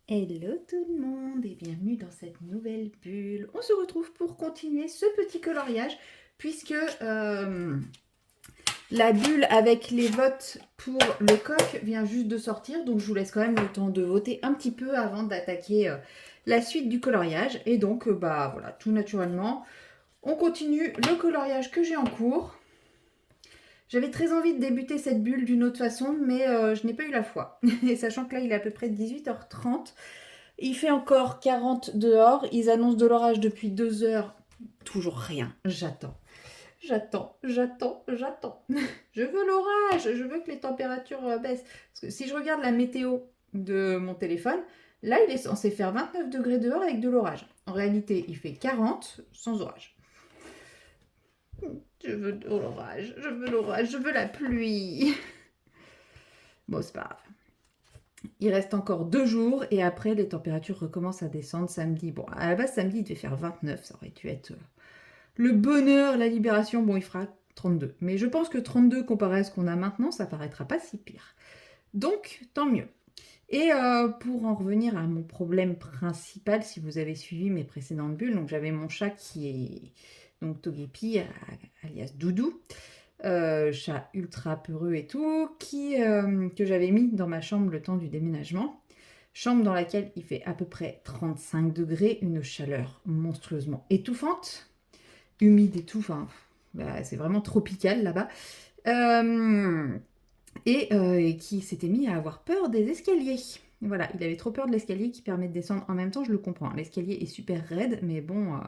Hello tout le monde et bienvenue dans cette nouvelle bulle. On se retrouve pour continuer ce petit coloriage puisque la bulle avec les votes pour le coq vient juste de sortir. Donc je vous laisse quand même le temps de voter un petit peu avant d'attaquer la suite du coloriage. Et donc bah voilà, tout naturellement, on continue le coloriage que j'ai en cours. J'avais très envie de débuter cette bulle d'une autre façon, mais je n'ai pas eu la foi. Et sachant que là, il est à peu près 18h30. Il fait encore 40 dehors. Ils annoncent de l'orage depuis 2 heures. Toujours rien. J'attends. J'attends. Je veux l'orage. Je veux que les températures baissent. Parce que si je regarde la météo de mon téléphone, là, il est censé faire 29 degrés dehors avec de l'orage. En réalité, il fait 40 sans orage. Je veux de l'orage. Je veux l'orage. Je veux la pluie. Bon, c'est pas grave. Il reste encore 2 jours et après les températures recommencent à descendre samedi. Bon, à la base samedi il devait faire 29, ça aurait dû être le bonheur, la libération. Bon, il fera 32. Mais je pense que 32 comparé à ce qu'on a maintenant, ça paraîtra pas si pire. Donc, tant mieux. Et pour en revenir à mon problème principal, si vous avez suivi mes précédentes bulles, donc j'avais mon chat qui est donc Togepi, alias Doudou, chat ultra peureux et tout, que j'avais mis dans ma chambre le temps du déménagement. Chambre dans laquelle il fait à peu près 35 degrés, une chaleur monstrueusement étouffante, humide et tout, enfin, bah, c'est vraiment tropical là-bas. Et qui s'était mis à avoir peur des escaliers. Voilà, il avait trop peur de l'escalier qui permet de descendre. En même temps, je le comprends. L'escalier est super raide, mais bon,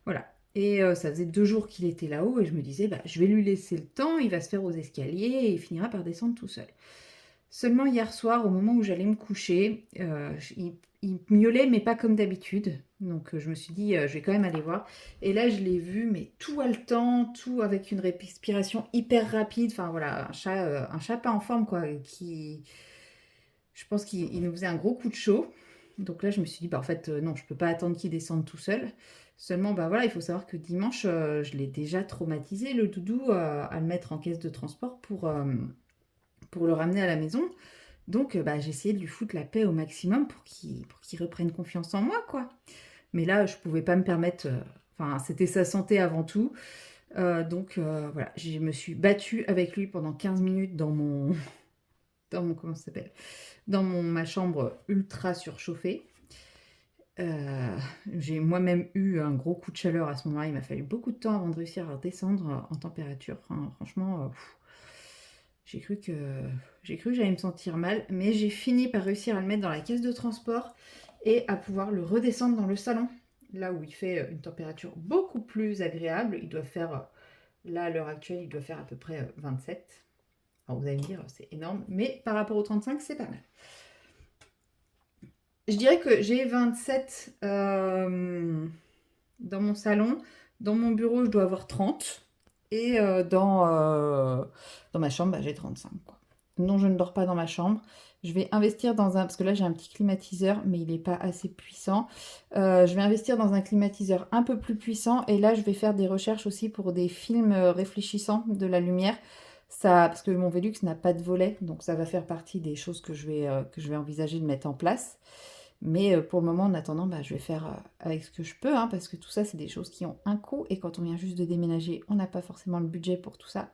voilà. Et ça faisait 2 jours qu'il était là-haut et je me disais, bah, je vais lui laisser le temps, il va se faire aux escaliers et il finira par descendre tout seul. Seulement hier soir, au moment où j'allais me coucher, il miaulait, mais pas comme d'habitude. Donc je me suis dit, je vais quand même aller voir. Et là, je l'ai vu, mais tout haletant, tout avec une respiration hyper rapide. Enfin voilà, un chat pas en forme, quoi, qui... Je pense qu'il nous faisait un gros coup de chaud. Donc là, je me suis dit, bah en fait, non, je peux pas attendre qu'il descende tout seul. Seulement, bah voilà, il faut savoir que dimanche, je l'ai déjà traumatisé, le doudou, à le mettre en caisse de transport pour le ramener à la maison. Donc, bah, j'ai essayé de lui foutre la paix au maximum pour qu'il reprenne confiance en moi, quoi. Mais là, je pouvais pas me permettre... Enfin, c'était sa santé avant tout. Donc, voilà, je me suis battue avec lui pendant 15 minutes dans mon... Dans mon... Comment ça s'appelle? Ma chambre ultra surchauffée. J'ai moi-même eu un gros coup de chaleur à ce moment-là. Il m'a fallu beaucoup de temps avant de réussir à redescendre en température. Enfin, franchement, j'ai cru que j'allais me sentir mal, mais j'ai fini par réussir à le mettre dans la caisse de transport et à pouvoir le redescendre dans le salon, là où il fait une température beaucoup plus agréable. Il doit faire, là à l'heure actuelle, il doit faire à peu près 27. Alors vous allez me dire, c'est énorme, mais par rapport aux 35, c'est pas mal. Je dirais que j'ai 27 dans mon salon. Dans mon bureau, je dois avoir 30. Et dans ma chambre, bah, j'ai 35, quoi. Non, je ne dors pas dans ma chambre. Je vais investir dans un... Parce que là, j'ai un petit climatiseur, mais il n'est pas assez puissant. Je vais investir dans un climatiseur un peu plus puissant. Et là, je vais faire des recherches aussi pour des films réfléchissants de la lumière. Ça, parce que mon Velux n'a pas de volet, donc ça va faire partie des choses que je vais envisager de mettre en place. Mais pour le moment, en attendant, bah, je vais faire avec ce que je peux, hein, parce que tout ça, c'est des choses qui ont un coût. Et quand on vient juste de déménager, on n'a pas forcément le budget pour tout ça.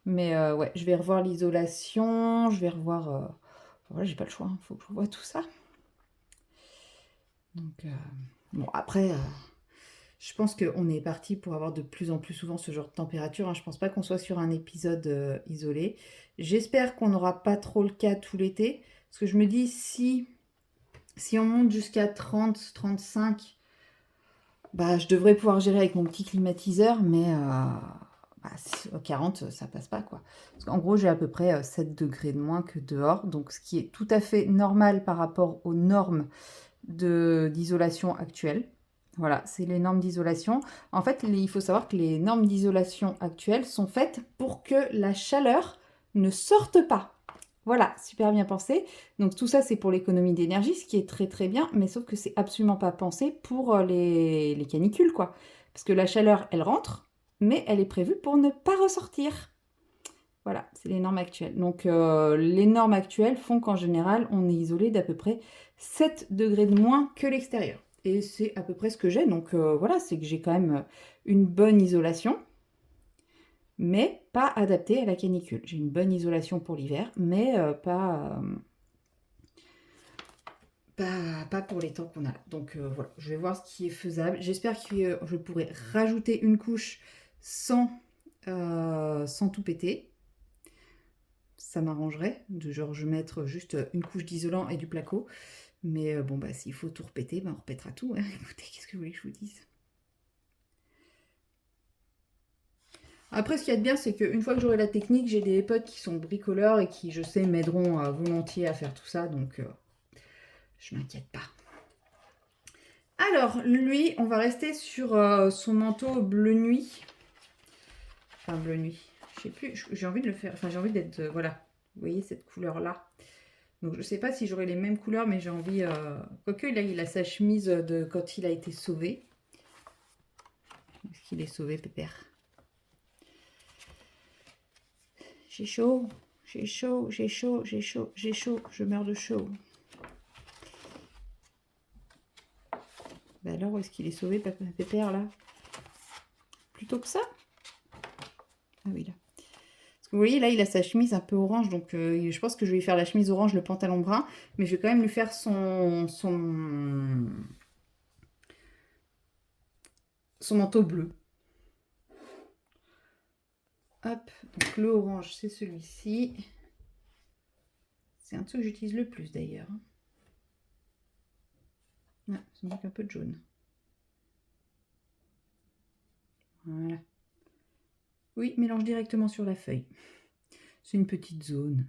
Mais ouais, je vais revoir l'isolation, je vais revoir... Voilà, j'ai pas le choix, il faut que je revoie tout ça. Donc, bon, après, je pense qu'on est parti pour avoir de plus en plus souvent ce genre de température, hein. Je pense pas qu'on soit sur un épisode isolé. J'espère qu'on n'aura pas trop le cas tout l'été. Parce que je me dis, si on monte jusqu'à 30, 35, bah, je devrais pouvoir gérer avec mon petit climatiseur, mais 40, ça passe pas, quoi. Parce qu'en gros, j'ai à peu près 7 degrés de moins que dehors, donc ce qui est tout à fait normal par rapport aux normes d'isolation actuelles. Voilà, c'est les normes d'isolation. En fait, il faut savoir que les normes d'isolation actuelles sont faites pour que la chaleur ne sorte pas. Voilà, super bien pensé. Donc tout ça, c'est pour l'économie d'énergie, ce qui est très très bien, mais sauf que c'est absolument pas pensé pour les canicules, quoi. Parce que la chaleur, elle rentre, mais elle est prévue pour ne pas ressortir. Voilà, c'est les normes actuelles. Donc, les normes actuelles font qu'en général, on est isolé d'à peu près 7 degrés de moins que l'extérieur. Et c'est à peu près ce que j'ai. Donc, voilà, c'est que j'ai quand même une bonne isolation, mais pas adaptée à la canicule. J'ai une bonne isolation pour l'hiver, mais pas pour les temps qu'on a. Donc, voilà, je vais voir ce qui est faisable. J'espère que je pourrai rajouter une couche sans tout péter. Ça m'arrangerait, de genre je mettre juste une couche d'isolant et du placo. Mais bon, bah s'il faut tout repéter, bah, on repétera tout. Hein. Écoutez, qu'est-ce que vous voulez que je vous dise? Après, ce qu'il y a de bien, c'est qu'une fois que j'aurai la technique, j'ai des potes qui sont bricoleurs et qui, je sais, m'aideront volontiers à faire tout ça. Donc, je m'inquiète pas. Alors, lui, on va rester sur son manteau bleu nuit. Enfin, bleu nuit. Je sais plus, j'ai envie de le faire. Enfin, j'ai envie d'être... voilà. Vous voyez cette couleur-là. Donc je ne sais pas si j'aurai les mêmes couleurs, mais j'ai envie... Quoique là, il a sa chemise de quand il a été sauvé. Est-ce qu'il est sauvé, Pépère? J'ai chaud, j'ai chaud, j'ai chaud, j'ai chaud, j'ai chaud, je meurs de chaud. Ben alors, où est-ce qu'il est sauvé, Pépère, là? Plutôt que ça? Ah oui, là. Parce que vous voyez, là, il a sa chemise un peu orange, donc je pense que je vais lui faire la chemise orange, le pantalon brun, mais je vais quand même lui faire son manteau bleu. Hop, donc le orange, c'est celui-ci. C'est un truc que j'utilise le plus, d'ailleurs. Ah, ça manque un peu de jaune. Voilà. Oui, mélange directement sur la feuille. C'est une petite zone.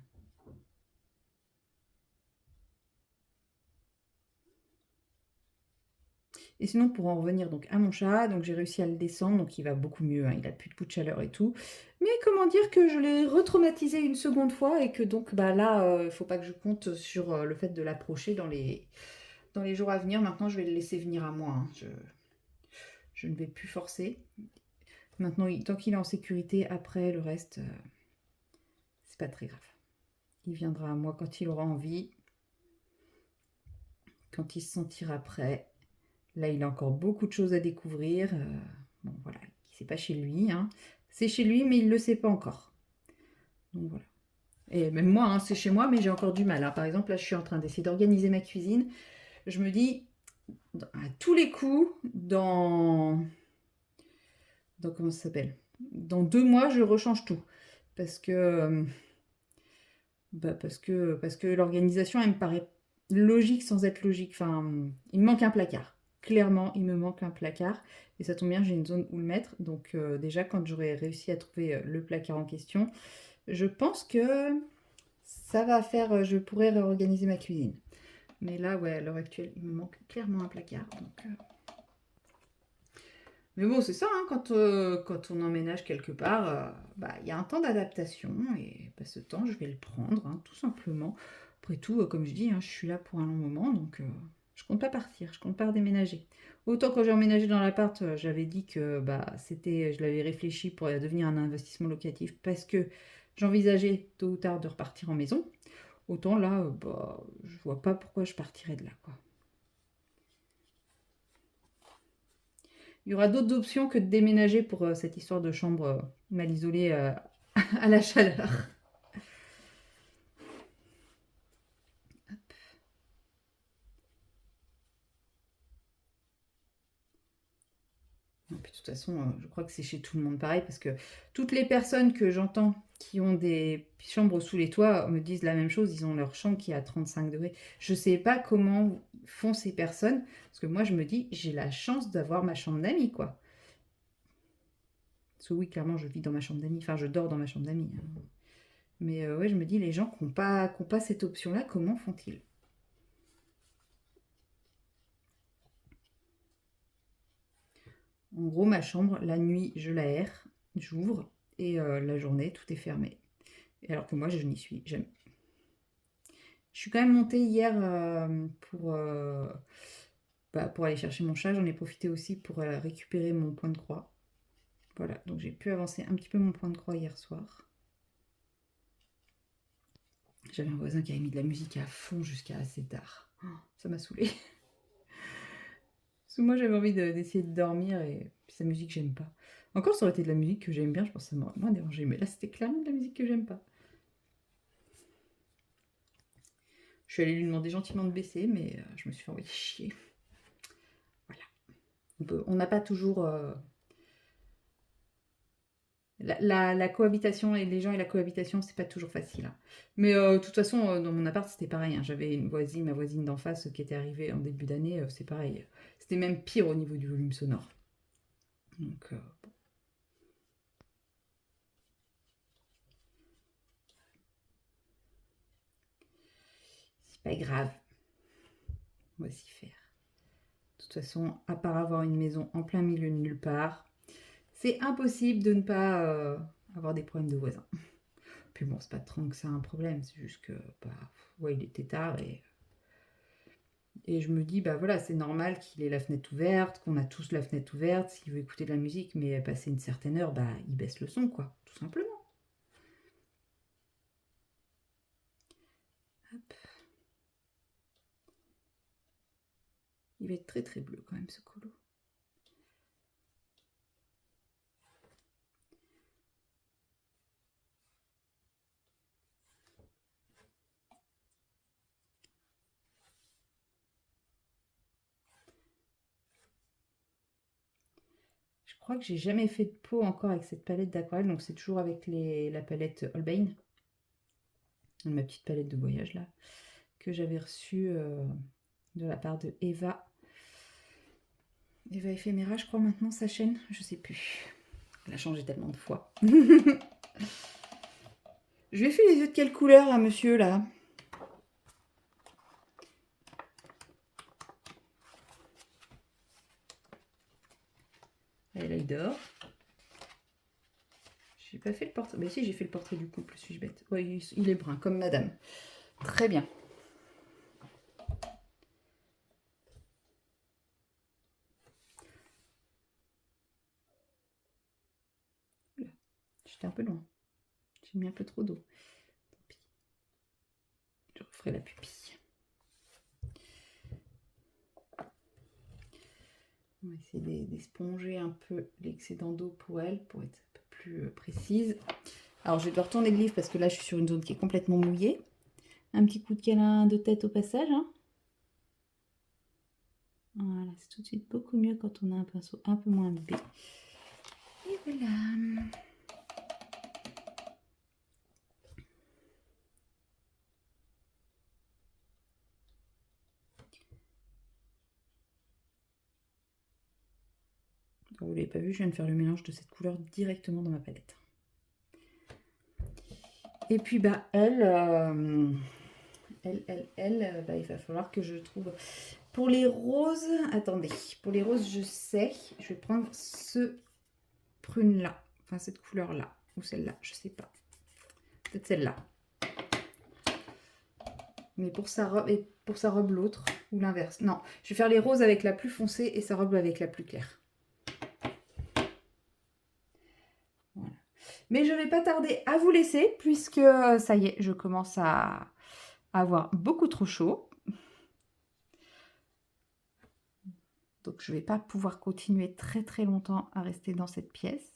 Et sinon, pour en revenir donc à mon chat, donc j'ai réussi à le descendre, donc il va beaucoup mieux, hein, il a plus de coup de chaleur et tout. Mais comment dire que je l'ai retraumatisé une seconde fois et que donc bah là, il ne faut pas que je compte sur le fait de l'approcher dans les jours à venir. Maintenant, je vais le laisser venir à moi. Hein. Je ne vais plus forcer. Maintenant, tant qu'il est en sécurité, après le reste, c'est pas très grave. Il viendra à moi quand il aura envie, quand il se sentira prêt. Là, il a encore beaucoup de choses à découvrir. Bon, voilà, c'est pas chez lui. Hein. C'est chez lui, mais il ne le sait pas encore. Donc voilà. Et même moi, hein, c'est chez moi, mais j'ai encore du mal. Hein. Par exemple, là, je suis en train d'essayer d'organiser ma cuisine. Je me dis, à tous les coups, comment ça s'appelle? Dans 2 mois, je rechange tout. Parce que, parce que l'organisation, elle me paraît logique sans être logique. Enfin, il me manque un placard. Clairement, il me manque un placard. Et ça tombe bien, j'ai une zone où le mettre. Donc déjà, quand j'aurai réussi à trouver le placard en question, je pense que ça va faire... je pourrais réorganiser ma cuisine. Mais là, ouais, à l'heure actuelle, il me manque clairement un placard. Donc, mais bon, c'est ça, hein, quand on emménage quelque part, bah, il y a un temps d'adaptation. Et bah, ce temps, je vais le prendre, hein, tout simplement. Après tout, comme je dis, hein, je suis là pour un long moment, donc je compte pas partir, je compte pas redéménager. Autant quand j'ai emménagé dans l'appart, j'avais dit que bah, je l'avais réfléchi pour devenir un investissement locatif parce que j'envisageais tôt ou tard de repartir en maison. Autant là, bah, je vois pas pourquoi je partirais de là, quoi. Il y aura d'autres options que de déménager pour cette histoire de chambre mal isolée à la chaleur. Et puis, de toute façon, je crois que c'est chez tout le monde pareil, parce que toutes les personnes que j'entends qui ont des chambres sous les toits me disent la même chose, ils ont leur chambre qui est à 35 degrés. Je sais pas comment font ces personnes, parce que moi je me dis, j'ai la chance d'avoir ma chambre d'amis, quoi. Parce que oui, clairement, je vis dans ma chambre d'amis, enfin je dors dans ma chambre d'amis. Hein. Mais ouais, je me dis, les gens qui n'ont pas cette option-là, comment font-ils? En gros, ma chambre, la nuit, je l'aère, j'ouvre, et la journée, tout est fermé. Et alors que moi, je n'y suis jamais. Je suis quand même montée hier pour aller chercher mon chat. J'en ai profité aussi pour récupérer mon point de croix. Voilà, donc j'ai pu avancer un petit peu mon point de croix hier soir. J'avais un voisin qui avait mis de la musique à fond jusqu'à assez tard. Oh, ça m'a saoulée. Parce que moi, j'avais envie d'essayer de dormir et puis sa musique, j'aime pas. Encore, ça aurait été de la musique que j'aime bien, je pense que ça m'aurait moins dérangé. Mais là, c'était clairement de la musique que j'aime pas. Je suis allée lui demander gentiment de baisser, mais je me suis fait envoyer chier. Voilà. On n'a pas toujours... La cohabitation et les gens et la cohabitation, c'est pas toujours facile, hein. Mais de toute façon, dans mon appart, c'était pareil, hein. J'avais une voisine, ma voisine d'en face, qui était arrivée en début d'année, c'est pareil. C'était même pire au niveau du volume sonore. Donc, bon. C'est pas grave. On va s'y faire. De toute façon, à part avoir une maison en plein milieu de nulle part, c'est impossible de ne pas avoir des problèmes de voisins. Puis bon, c'est pas tant que c'est un problème, c'est juste que, bah, ouais, il était tard et je me dis, bah voilà, c'est normal qu'il ait la fenêtre ouverte, qu'on a tous la fenêtre ouverte, s'il veut écouter de la musique, mais passer une certaine heure, bah il baisse le son, quoi, tout simplement. Hop. Il va être très très bleu quand même, ce colo. Je crois que j'ai jamais fait de peau encore avec cette palette d'aquarelle, donc c'est toujours avec la palette Holbein, ma petite palette de voyage là, que j'avais reçue de la part de Eva. Eva Ephéméra, je crois maintenant sa chaîne, je sais plus. Elle a changé tellement de fois. Je lui ai fait les yeux de quelle couleur là, monsieur là? Et là il dort. J'ai pas fait le portrait. Mais si, j'ai fait le portrait du couple, suis-je bête? Oui, il est brun, comme madame. Très bien. J'étais un peu loin. J'ai mis un peu trop d'eau. Tant pis. Je referai la pupille. On va essayer d'esponger un peu l'excédent d'eau pour elle, pour être un peu plus précise. Alors, je vais devoir tourner le livre parce que là, je suis sur une zone qui est complètement mouillée. Un petit coup de câlin de tête au passage, hein. Voilà, c'est tout de suite beaucoup mieux quand on a un pinceau un peu moins imbibé. Et voilà. Vous ne l'avez pas vu, je viens de faire le mélange de cette couleur directement dans ma palette. Et puis, bah, elle, bah, il va falloir que je trouve... Pour les roses, attendez, pour les roses, je sais, je vais prendre ce prune-là, enfin cette couleur-là, ou celle-là, je sais pas. Peut-être celle-là. Mais pour sa robe, l'autre, ou l'inverse. Non, je vais faire les roses avec la plus foncée et sa robe avec la plus claire. Voilà. Mais je ne vais pas tarder à vous laisser, puisque ça y est, je commence à avoir beaucoup trop chaud. Donc je ne vais pas pouvoir continuer très très longtemps à rester dans cette pièce.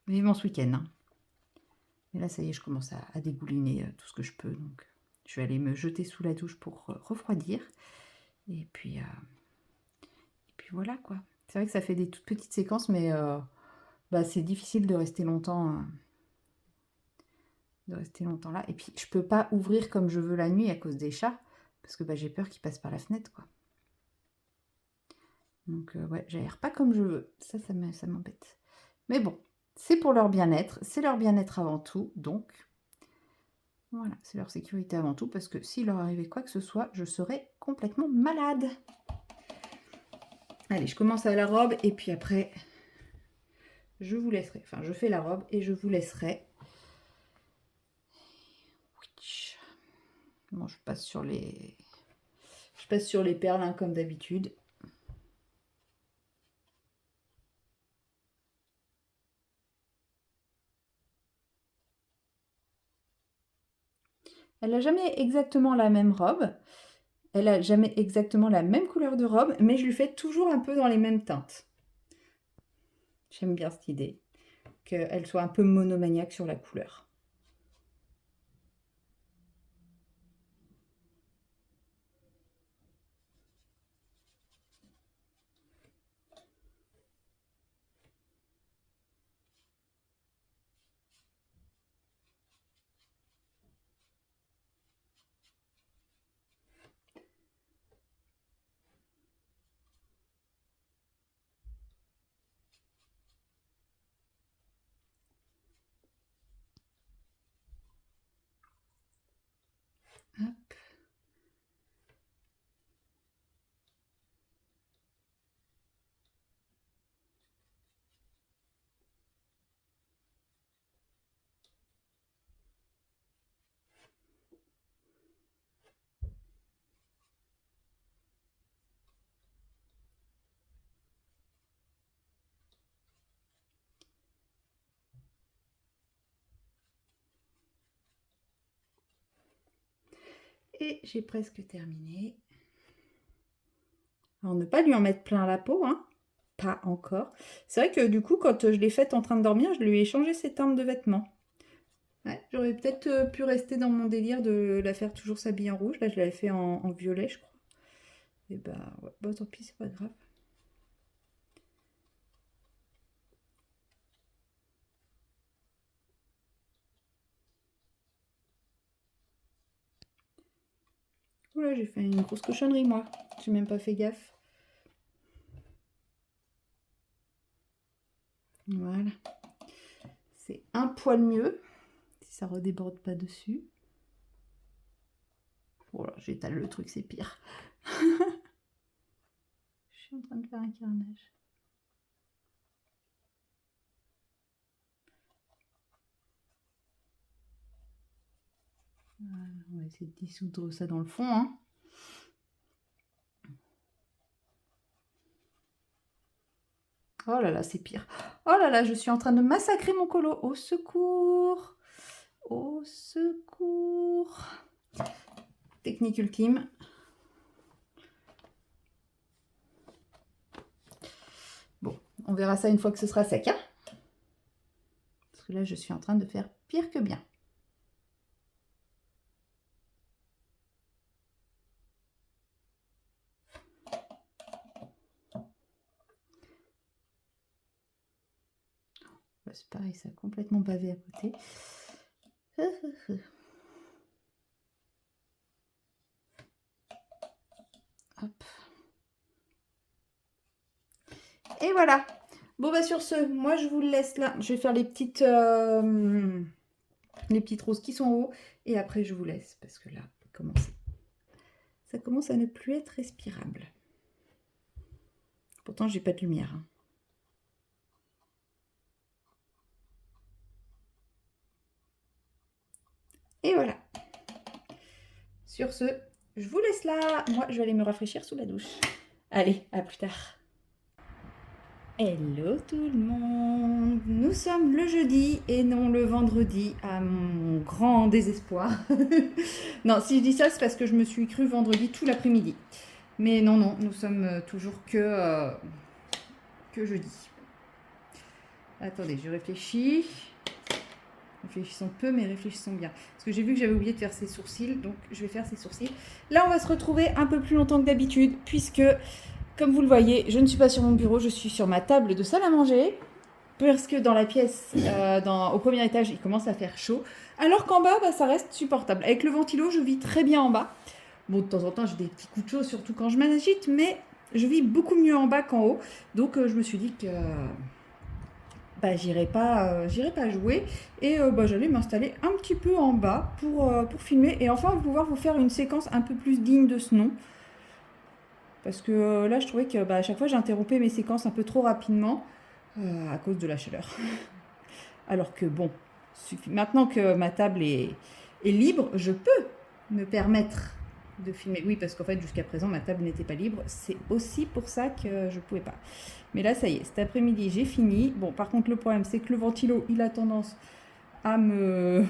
Vivement ce week-end, hein. Et là, ça y est, je commence à dégouliner tout ce que je peux. Donc je vais aller me jeter sous la douche pour refroidir. Et puis voilà quoi. C'est vrai que ça fait des toutes petites séquences, mais bah, c'est difficile de rester longtemps. Là. Et puis je peux pas ouvrir comme je veux la nuit à cause des chats. Parce que bah, j'ai peur qu'ils passent par la fenêtre, quoi. Donc ouais, j'aère pas comme je veux. Ça m'embête. Mais bon, c'est pour leur bien-être. C'est leur bien-être avant tout. Donc voilà, c'est leur sécurité avant tout. Parce que s'il leur arrivait quoi que ce soit, je serais complètement malade. Allez, je commence à la robe. Et puis après, je vous laisserai. Enfin, je fais la robe et je vous laisserai. Bon, je passe sur les perles, hein, comme d'habitude. Elle n'a jamais exactement la même robe. Elle n'a jamais exactement la même couleur de robe, mais je lui fais toujours un peu dans les mêmes teintes. J'aime bien cette idée, qu'elle soit un peu monomaniaque sur la couleur. Hop. Et j'ai presque terminé. Alors, ne pas lui en mettre plein la peau, hein. Pas encore. C'est vrai que du coup, quand je l'ai faite en train de dormir, je lui ai changé ses teintes de vêtements. Ouais, j'aurais peut-être pu rester dans mon délire de la faire toujours s'habiller en rouge. Là, je l'avais fait en violet, je crois. Et bah, ouais, bah tant pis, c'est pas grave. Oula, j'ai fait une grosse cochonnerie, moi. J'ai même pas fait gaffe. Voilà. C'est un poil mieux, si ça redéborde pas dessus. Voilà, j'étale le truc, c'est pire. Je suis en train de faire un carnage. Voilà, on va essayer de dissoudre ça dans le fond, hein. Oh là là, c'est pire. Oh là là, je suis en train de massacrer mon colo. Au secours! Au secours! Technique ultime. Bon, on verra ça une fois que ce sera sec, hein? Parce que là, je suis en train de faire pire que bien. C'est pareil, ça a complètement bavé à côté. Hop. Et voilà. Bon, bah sur ce, moi je vous le laisse là. Je vais faire les petites roses qui sont en haut. Et après, je vous laisse parce que là, ça commence à ne plus être respirable. Pourtant, j'ai pas de lumière, hein. Et voilà. Sur ce, je vous laisse là. Moi, je vais aller me rafraîchir sous la douche. Allez, à plus tard. Hello tout le monde. Nous sommes le jeudi et non le vendredi, à mon grand désespoir. Non, si je dis ça, c'est parce que je me suis cru vendredi tout l'après-midi. Mais non, non, nous sommes toujours que jeudi. Attendez, je réfléchis. Réfléchissons peu, mais réfléchissons bien. Parce que j'ai vu que j'avais oublié de faire ses sourcils, donc je vais faire ses sourcils. Là, on va se retrouver un peu plus longtemps que d'habitude, puisque, comme vous le voyez, je ne suis pas sur mon bureau, je suis sur ma table de salle à manger. Parce que dans la pièce, au premier étage, il commence à faire chaud. Alors qu'en bas, bah, ça reste supportable. Avec le ventilo, je vis très bien en bas. Bon, de temps en temps, j'ai des petits coups de chaud, surtout quand je m'agite, mais je vis beaucoup mieux en bas qu'en haut. Donc, je me suis dit que bah, j'irai pas jouer et bah, j'allais m'installer un petit peu en bas pour filmer et enfin pouvoir vous faire une séquence un peu plus digne de ce nom. Parce que là, je trouvais que bah, à chaque fois, j'interrompais mes séquences un peu trop rapidement à cause de la chaleur. Alors que bon, maintenant que ma table est libre, je peux me permettre de filmer. Oui, parce qu'en fait, jusqu'à présent, ma table n'était pas libre. C'est aussi pour ça que je ne pouvais pas. Mais là, ça y est, cet après-midi, j'ai fini. Bon, par contre, le problème, c'est que le ventilo, il a tendance à me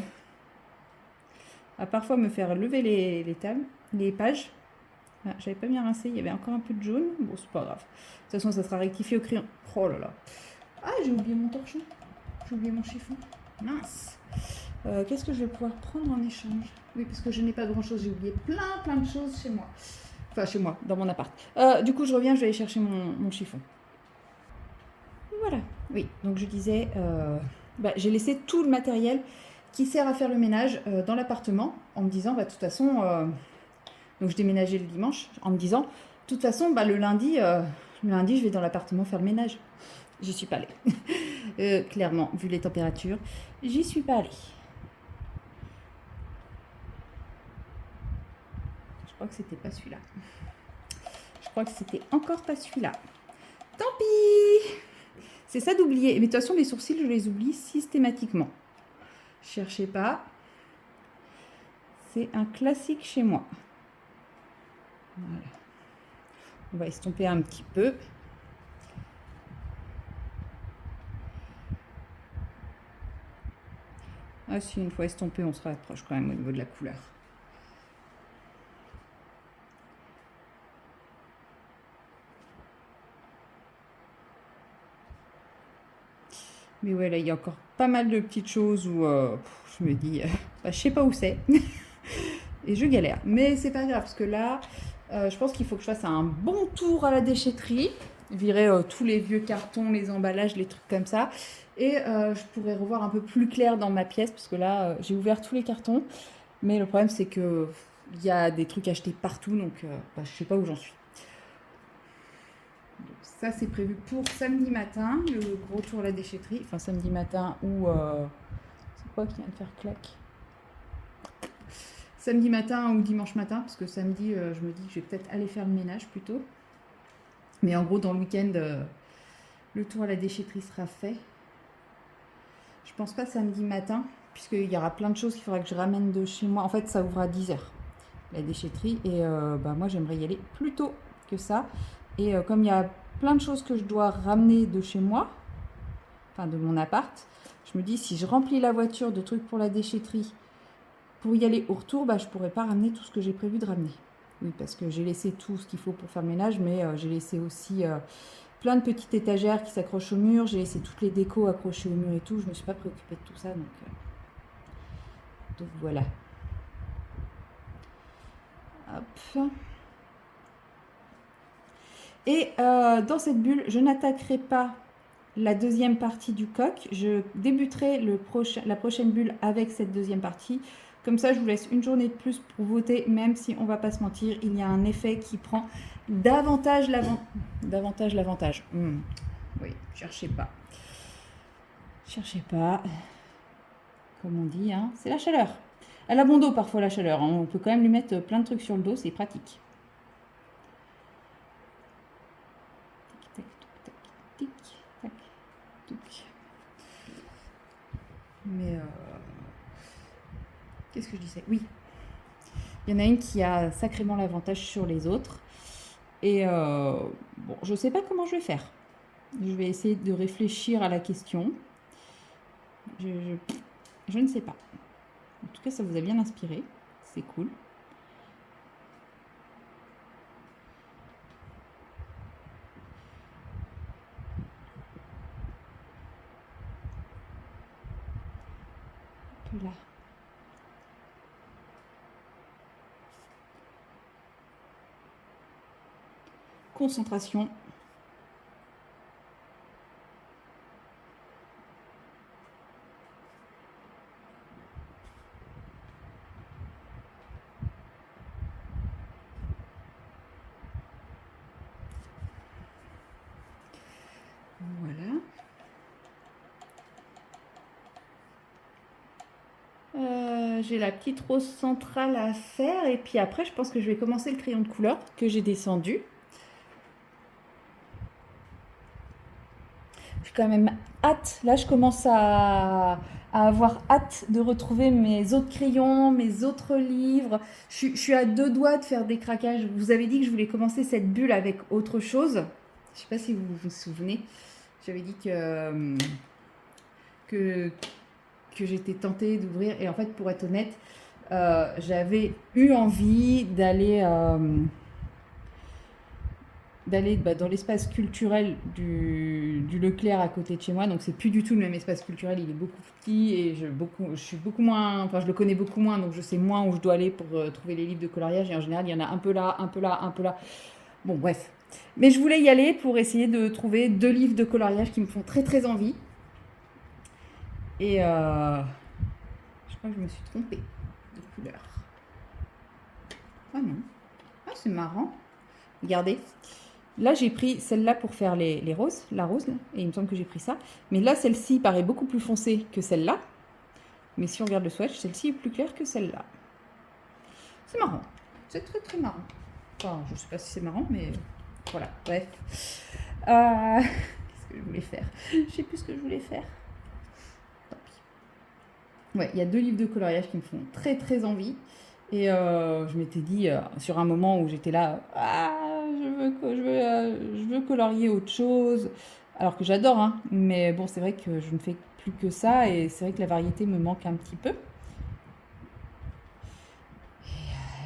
à parfois me faire lever les tables, les pages. Ah, j'avais pas bien rincé, il y avait encore un peu de jaune. Bon, c'est pas grave. De toute façon, ça sera rectifié au crayon. Oh là là. Ah, j'ai oublié mon torchon. J'ai oublié mon chiffon. Mince. Qu'est-ce que je vais pouvoir prendre en échange? Oui, parce que je n'ai pas grand-chose. J'ai oublié plein de choses chez moi. Enfin, chez moi, dans mon appart. Du coup, je reviens, je vais aller chercher mon chiffon. Voilà. Oui, donc je disais, j'ai laissé tout le matériel qui sert à faire le ménage dans l'appartement en me disant, de toute façon, donc je déménageais le dimanche en me disant, de toute façon, le lundi, je vais dans l'appartement faire le ménage. J'y suis pas allée. Clairement, vu les températures, j'y suis pas allée. Je crois que c'était pas celui-là. Je crois que c'était encore pas celui-là. Tant pis. C'est ça d'oublier. Mais de toute façon, les sourcils, je les oublie systématiquement. Cherchez pas. C'est un classique chez moi. Voilà. On va estomper un petit peu. Ah si, une fois estompé, on se rapproche quand même au niveau de la couleur. Mais ouais, là, il y a encore pas mal de petites choses où je me dis, je sais pas où c'est. Et je galère. Mais c'est pas grave, parce que là, je pense qu'il faut que je fasse un bon tour à la déchetterie, virer tous les vieux cartons, les emballages, les trucs comme ça. Et je pourrais revoir un peu plus clair dans ma pièce, parce que là, j'ai ouvert tous les cartons. Mais le problème, c'est que il y a des trucs achetés partout, donc je sais pas où j'en suis. Donc, ça, c'est prévu pour samedi matin, le gros tour à la déchetterie. Enfin, samedi matin ou... c'est quoi qui vient de faire claque? Samedi matin ou dimanche matin, parce que samedi, je me dis que je vais peut-être aller faire le ménage plutôt. Mais en gros, dans le week-end, le tour à la déchetterie sera fait. Je pense pas samedi matin, puisqu'il y aura plein de choses qu'il faudra que je ramène de chez moi. En fait, ça ouvre à 10h, la déchetterie. Et moi, j'aimerais y aller plus tôt que ça. Et comme il y a plein de choses que je dois ramener de chez moi, enfin de mon appart, je me dis, si je remplis la voiture de trucs pour la déchetterie, pour y aller au retour, je pourrais pas ramener tout ce que j'ai prévu de ramener. Oui, parce que j'ai laissé tout ce qu'il faut pour faire le ménage, mais j'ai laissé aussi plein de petites étagères qui s'accrochent au mur. J'ai laissé toutes les décos accrochées au mur et tout. Je me suis pas préoccupée de tout ça, donc voilà. Hop. Et dans cette bulle, je n'attaquerai pas la deuxième partie du coq. Je débuterai la prochaine bulle avec cette deuxième partie. Comme ça, je vous laisse une journée de plus pour voter, même si on va pas se mentir, il y a un effet qui prend davantage l'avantage. Oui, cherchez pas. Cherchez pas. Comme on dit, hein, c'est la chaleur. Elle a bon dos parfois la chaleur. Hein. On peut quand même lui mettre plein de trucs sur le dos, c'est pratique. Tic, tac, tic. Mais qu'est-ce que je disais? Oui. Il y en a une qui a sacrément l'avantage sur les autres. Et bon, je ne sais pas comment je vais faire. Je vais essayer de réfléchir à la question. Je ne sais pas. En tout cas, ça vous a bien inspiré. C'est cool. Là. Concentration. Voilà. J'ai la petite rose centrale à faire et puis après je pense que je vais commencer le crayon de couleur que j'ai descendu. J'ai quand même hâte, là je commence à avoir hâte de retrouver mes autres crayons, mes autres livres. Je suis à 2 doigts de faire des craquages. Vous avez dit que je voulais commencer cette bulle avec autre chose. Je ne sais pas si vous vous souvenez. J'avais dit que j'étais tentée d'ouvrir. Et en fait, pour être honnête, j'avais eu envie d'aller dans l'espace culturel du Leclerc à côté de chez moi. Donc c'est plus du tout le même espace culturel, il est beaucoup plus petit et je suis beaucoup moins, enfin je le connais beaucoup moins, donc je sais moins où je dois aller pour trouver les livres de coloriage. Et en général, il y en a un peu là, un peu là, un peu là. Bon, bref. Mais je voulais y aller pour essayer de trouver 2 livres de coloriage qui me font très très envie. Et je crois que je me suis trompée de couleur. Ah non. Ah, c'est marrant. Regardez. Là, j'ai pris celle-là pour faire les roses, la rose, là, et il me semble que j'ai pris ça. Mais là, celle-ci paraît beaucoup plus foncée que celle-là. Mais si on regarde le swatch, celle-ci est plus claire que celle-là. C'est marrant. C'est très très marrant. Enfin, je sais pas si c'est marrant, mais voilà. Bref. Qu'est-ce que je voulais faire? Je sais plus ce que je voulais faire. Tant pis. Ouais, il y a 2 livres de coloriage qui me font très très envie. Et je m'étais dit, sur un moment où j'étais là, je veux colorier autre chose. Alors que j'adore, hein, mais bon, c'est vrai que je ne fais plus que ça et c'est vrai que la variété me manque un petit peu.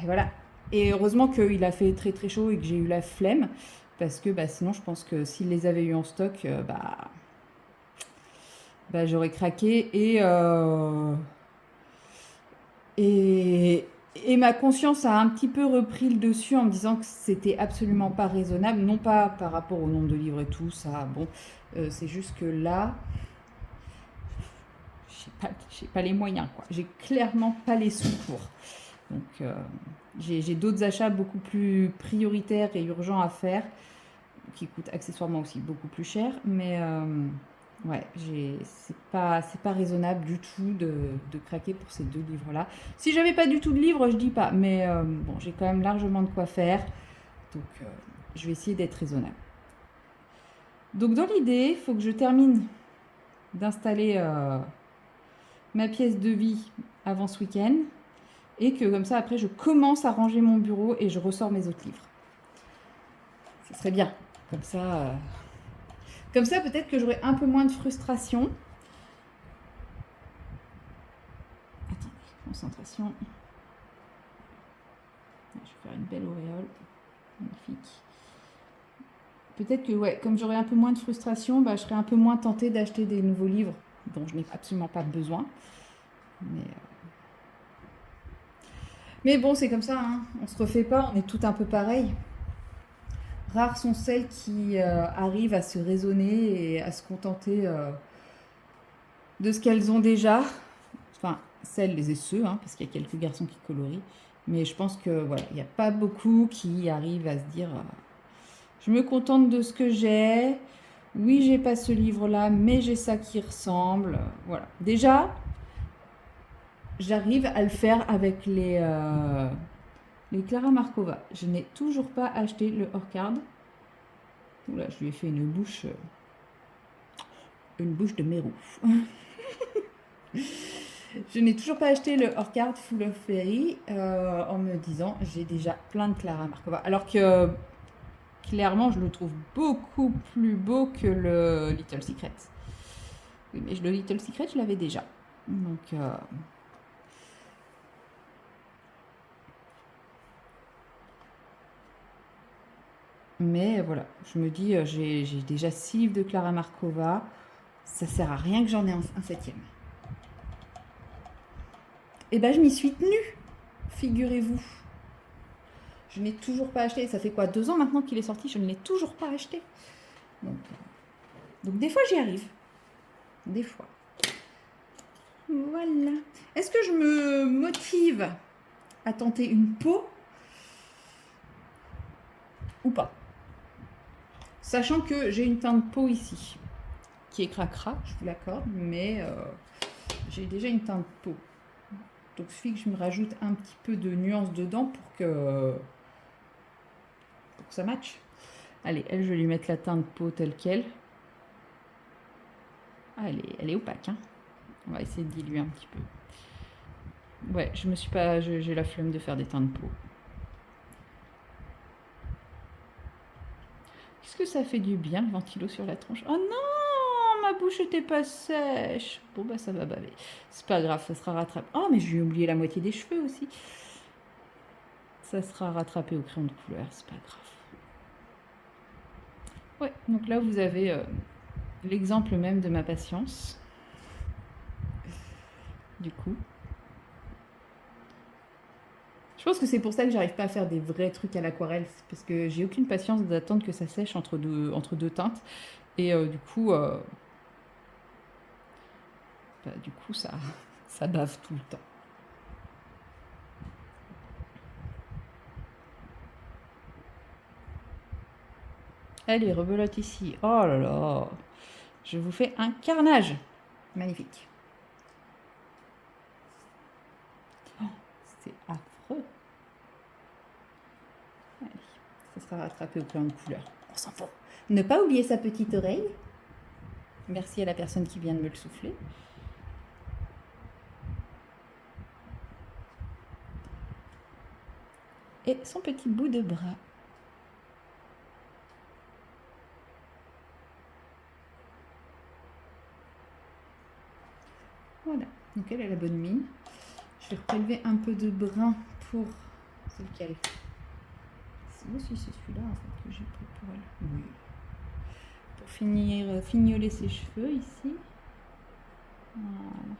Et voilà. Et heureusement qu'il a fait très très chaud et que j'ai eu la flemme parce que bah, sinon, je pense que s'il les avait eu en stock, j'aurais craqué et, et ma conscience a un petit peu repris le dessus en me disant que c'était absolument pas raisonnable, non pas par rapport au nombre de livres et tout, ça, bon, c'est juste que là, j'ai pas les moyens, quoi. J'ai clairement pas les sous pour. Donc, j'ai d'autres achats beaucoup plus prioritaires et urgents à faire, qui coûtent accessoirement aussi beaucoup plus cher, mais ouais, c'est pas raisonnable du tout de craquer pour ces 2 livres-là. Si j'avais pas du tout de livres, je dis pas, mais bon, j'ai quand même largement de quoi faire, donc je vais essayer d'être raisonnable. Donc dans l'idée, il faut que je termine d'installer ma pièce de vie avant ce week-end, et que comme ça, après, je commence à ranger mon bureau et je ressors mes autres livres. Ce serait bien, comme ça... Comme ça, peut-être que j'aurai un peu moins de frustration. Attendez, concentration. Je vais faire une belle auréole. Magnifique. Peut-être que, ouais, comme j'aurai un peu moins de frustration, je serai un peu moins tentée d'acheter des nouveaux livres dont je n'ai absolument pas besoin. Mais bon, c'est comme ça, hein. On se refait pas, on est tout un peu pareil. Rares sont celles qui arrivent à se raisonner et à se contenter de ce qu'elles ont déjà. Enfin, celles et ceux, hein, parce qu'il y a quelques garçons qui colorient. Mais je pense que voilà, il n'y a pas beaucoup qui arrivent à se dire je me contente de ce que j'ai. Oui, j'ai pas ce livre-là, mais j'ai ça qui ressemble. Voilà. Déjà, j'arrive à le faire avec les Clara Markova. Je n'ai toujours pas acheté le hors-card. Oula, je lui ai fait une bouche de mérou. Je n'ai toujours pas acheté le hors-card Full of Fairy en me disant j'ai déjà plein de Clara Markova. Alors que clairement, je le trouve beaucoup plus beau que le Little Secret. Oui, mais le Little Secret, je l'avais déjà. Donc, mais voilà, je me dis, j'ai déjà 6 livres de Clara Markova. Ça sert à rien que j'en ai un 7e. Et ben, je m'y suis tenue, figurez-vous. Je n'ai toujours pas acheté. Ça fait quoi, 2 ans maintenant qu'il est sorti? Je ne l'ai toujours pas acheté. Donc des fois, j'y arrive. Des fois. Voilà. Est-ce que je me motive à tenter une peau ou pas? Sachant que j'ai une teinte peau ici, qui est cracra, je vous l'accorde, mais j'ai déjà une teinte peau. Donc il suffit que je me rajoute un petit peu de nuance dedans pour que ça matche. Allez, elle, je vais lui mettre la teinte peau telle qu'elle. Ah, elle est opaque, hein. On va essayer de diluer un petit peu. Ouais, j'ai la flemme de faire des teintes de peau. Qu'est-ce que ça fait du bien, le ventilo sur la tronche? Oh non, ma bouche était pas sèche. Bon, bah, ça va baver. C'est pas grave, ça sera rattrapé. Oh, mais je lui ai oublié la moitié des cheveux aussi. Ça sera rattrapé au crayon de couleur, c'est pas grave. Ouais, donc là, vous avez l'exemple même de ma patience. Du coup. Je pense que c'est pour ça que j'arrive pas à faire des vrais trucs à l'aquarelle. C'est parce que j'ai aucune patience d'attendre que ça sèche entre deux teintes. Et du coup, ça bave tout le temps. Allez, rebelote ici. Oh là là. Je vous fais un carnage. Magnifique. Oh, c'est affreux. Allez, ça sera rattrapé au crayon de couleur. On s'en fout. Ne pas oublier sa petite oreille. Merci à la personne qui vient de me le souffler. Et son petit bout de bras. Voilà, donc elle a la bonne mine. Je vais prélever un peu de brun pour... C'est lequel? Si c'est celui-là en fait, que j'ai pris pour elle. Oui. Pour finir, fignoler ses cheveux ici. Voilà.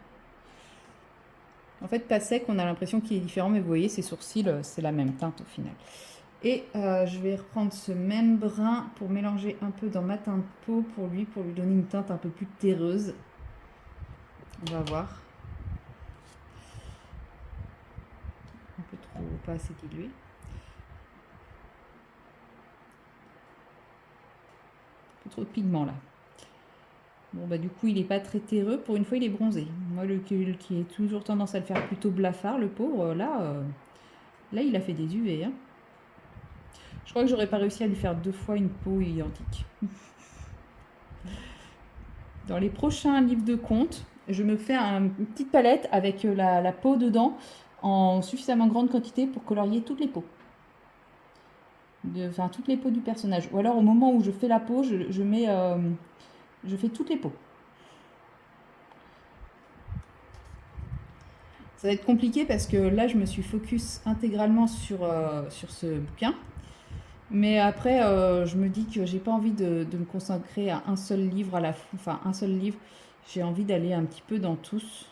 En fait, pas sec, on a l'impression qu'il est différent, mais vous voyez, ses sourcils, c'est la même teinte au final. Et je vais reprendre ce même brun pour mélanger un peu dans ma teinte de peau pour lui donner une teinte un peu plus terreuse. On va voir. Un peu trop, pas assez dilué. Un peu trop de pigment là. Bon bah du coup il est pas très terreux, pour une fois il est bronzé. Moi le qui est toujours tendance à le faire plutôt blafard, le pauvre, là il a fait des UV. Hein. Je crois que j'aurais pas réussi à lui faire 2 fois une peau identique. Dans les prochains livres de contes, je me fais une petite palette avec la peau dedans en suffisamment grande quantité pour colorier toutes les peaux. Enfin toutes les peaux du personnage. Ou alors au moment où je fais la peau, je fais toutes les peaux. Ça va être compliqué parce que là, je me suis focus intégralement sur ce bouquin. Mais après, je me dis que j'ai pas envie de me consacrer à un seul livre à la fois. Enfin, un seul livre. J'ai envie d'aller un petit peu dans tous.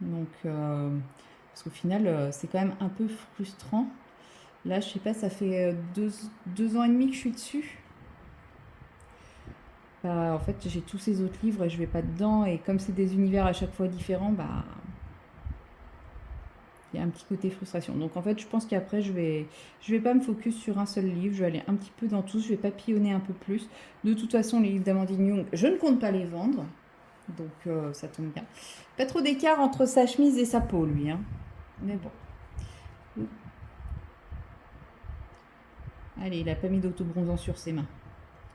Donc, parce qu'au final, c'est quand même un peu frustrant. Là, je sais pas, ça fait 2 ans et demi que je suis dessus. Bah, en fait, j'ai tous ces autres livres et je vais pas dedans. Et comme c'est des univers à chaque fois différents, bah il y a un petit côté frustration. Donc en fait, je pense qu'après, je vais pas me focus sur un seul livre. Je vais aller un petit peu dans tous. Je vais papillonner un peu plus. De toute façon, les livres d'Amandine Young, je ne compte pas les vendre. Donc ça tombe bien. Pas trop d'écart entre sa chemise et sa peau, lui. Hein. Mais bon. Allez, il n'a pas mis d'autobronzant sur ses mains.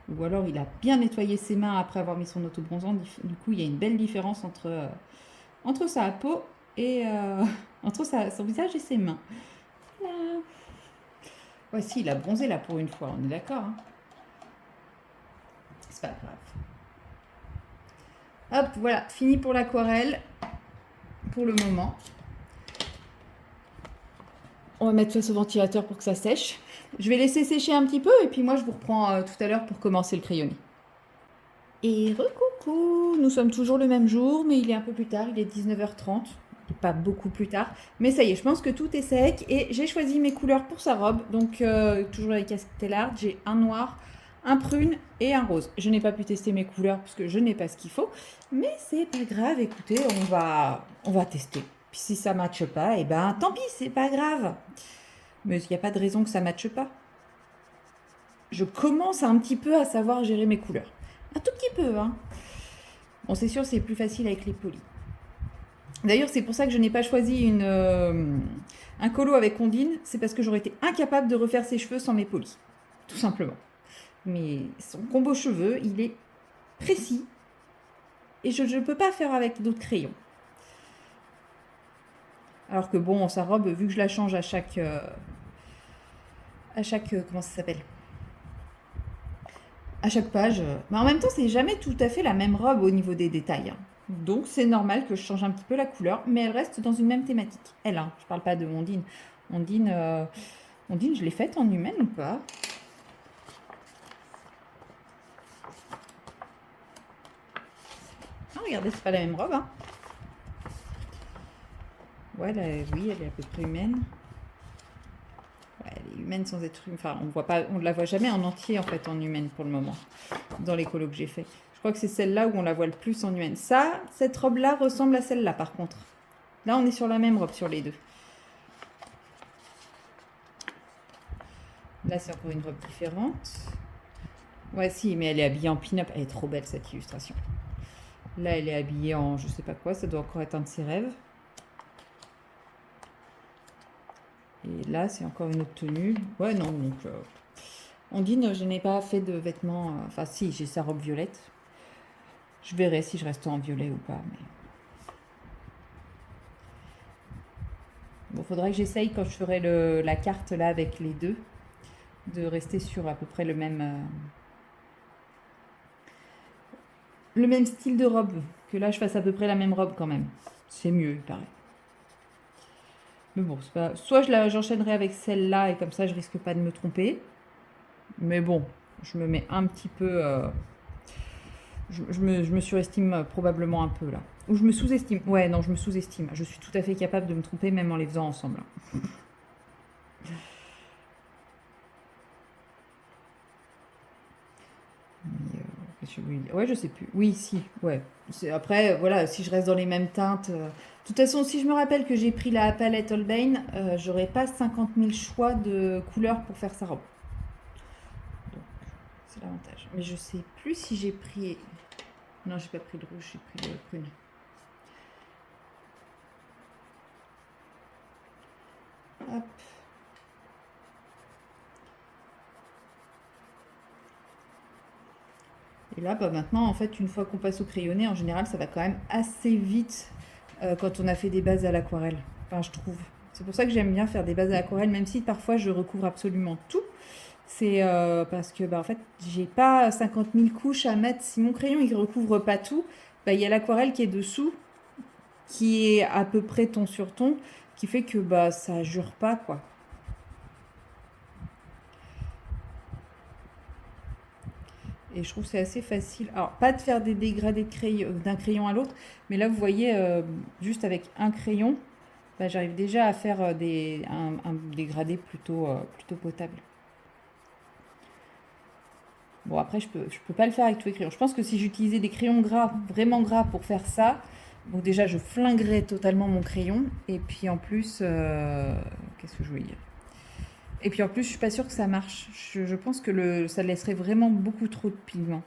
Ou alors, il a bien nettoyé ses mains après avoir mis son autobronzant. Du coup, il y a une belle différence entre sa peau et entre son visage et ses mains. Voilà. Ouais, si, il a bronzé là pour une fois, on est d'accord. Hein. C'est pas grave. Hop, voilà, fini pour l'aquarelle. Pour le moment. On va mettre face au ventilateur pour que ça sèche. Je vais laisser sécher un petit peu et puis moi je vous reprends tout à l'heure pour commencer le crayonné. Et recoucou, nous sommes toujours le même jour, mais il est un peu plus tard, il est 19h30. Pas beaucoup plus tard. Mais ça y est, je pense que tout est sec et j'ai choisi mes couleurs pour sa robe. Donc toujours avec Castellard, j'ai un noir, un prune et un rose. Je n'ai pas pu tester mes couleurs parce que je n'ai pas ce qu'il faut. Mais c'est pas grave, écoutez, on va tester. Puis si ça matche pas, et ben tant pis, c'est pas grave. Mais il n'y a pas de raison que ça matche pas. Je commence un petit peu à savoir gérer mes couleurs. Un tout petit peu, hein. Bon, c'est sûr, c'est plus facile avec les polis. D'ailleurs, c'est pour ça que je n'ai pas choisi un colo avec Ondine. C'est parce que j'aurais été incapable de refaire ses cheveux sans mes polis. Tout simplement. Mais son combo cheveux, il est précis. Et je ne peux pas faire avec d'autres crayons. Alors que bon, sa robe, vu que je la change à chaque comment ça s'appelle? à chaque page. Mais en même temps, c'est jamais tout à fait la même robe au niveau des détails, hein. Donc c'est normal que je change un petit peu la couleur, mais elle reste dans une même thématique. Elle, hein, je parle pas de Ondine. Ondine, Ondine, je l'ai faite en humaine ou pas? Ah, regardez, c'est pas la même robe, hein. Ouais, oui, elle est à peu près humaine. Ouais, elle est humaine sans être humaine. Enfin, on ne la voit jamais en entier en fait en humaine pour le moment, dans les colos que j'ai fait. Je crois que c'est celle-là où on la voit le plus en humaine. Ça, cette robe-là ressemble à celle-là par contre. Là, on est sur la même robe sur les deux. Là, c'est encore une robe différente. Ouais, si, mais elle est habillée en pin-up. Elle est trop belle cette illustration. Là, elle est habillée en je sais pas quoi. Ça doit encore être un de ses rêves. Et là, c'est encore une autre tenue. Ouais, non, donc. Ondine, je n'ai pas fait de vêtements. Enfin, si, j'ai sa robe violette. Je verrai si je reste en violet ou pas. Mais... bon, faudrait que j'essaye quand je ferai la carte là avec les deux, de rester sur à peu près le même style de robe. Que là, je fasse à peu près la même robe quand même. C'est mieux, il paraît. Mais bon, c'est pas... soit j'enchaînerai avec celle-là et comme ça, je risque pas de me tromper. Mais bon, je me mets un petit peu... je me surestime probablement un peu là. Ou je me sous-estime. Ouais, non, je me sous-estime. Je suis tout à fait capable de me tromper même en les faisant ensemble. Mais, qu'est-ce que je voulais dire? Ouais, je sais plus. Oui, si, ouais. Après, voilà, si je reste dans les mêmes teintes. De toute façon, si je me rappelle que j'ai pris la palette Holbein, j'aurais pas 50 000 choix de couleurs pour faire sa robe. Donc, c'est l'avantage. Mais je sais plus si j'ai pris. Non, j'ai pas pris de rouge, j'ai pris de prune. Hop. Et là, bah, maintenant, en fait, une fois qu'on passe au crayonné, en général, ça va quand même assez vite quand on a fait des bases à l'aquarelle. Enfin, je trouve. C'est pour ça que j'aime bien faire des bases à l'aquarelle, même si parfois je recouvre absolument tout. C'est parce que, bah, en fait, j'ai pas 50 000 couches à mettre. Si mon crayon il recouvre pas tout, bah, il y a l'aquarelle qui est dessous, qui est à peu près ton sur ton, qui fait que bah ça jure pas quoi. Et je trouve que c'est assez facile. Alors, pas de faire des dégradés d'un crayon à l'autre, mais là, vous voyez, juste avec un crayon, bah, j'arrive déjà à faire un dégradé plutôt potable. Bon, après, je peux pas le faire avec tous les crayons. Je pense que si j'utilisais des crayons gras, vraiment gras pour faire ça, donc déjà, je flinguerais totalement mon crayon. Et puis en plus, qu'est-ce que je voulais dire? Et puis en plus, je suis pas sûre que ça marche. Je pense que ça laisserait vraiment beaucoup trop de pigments.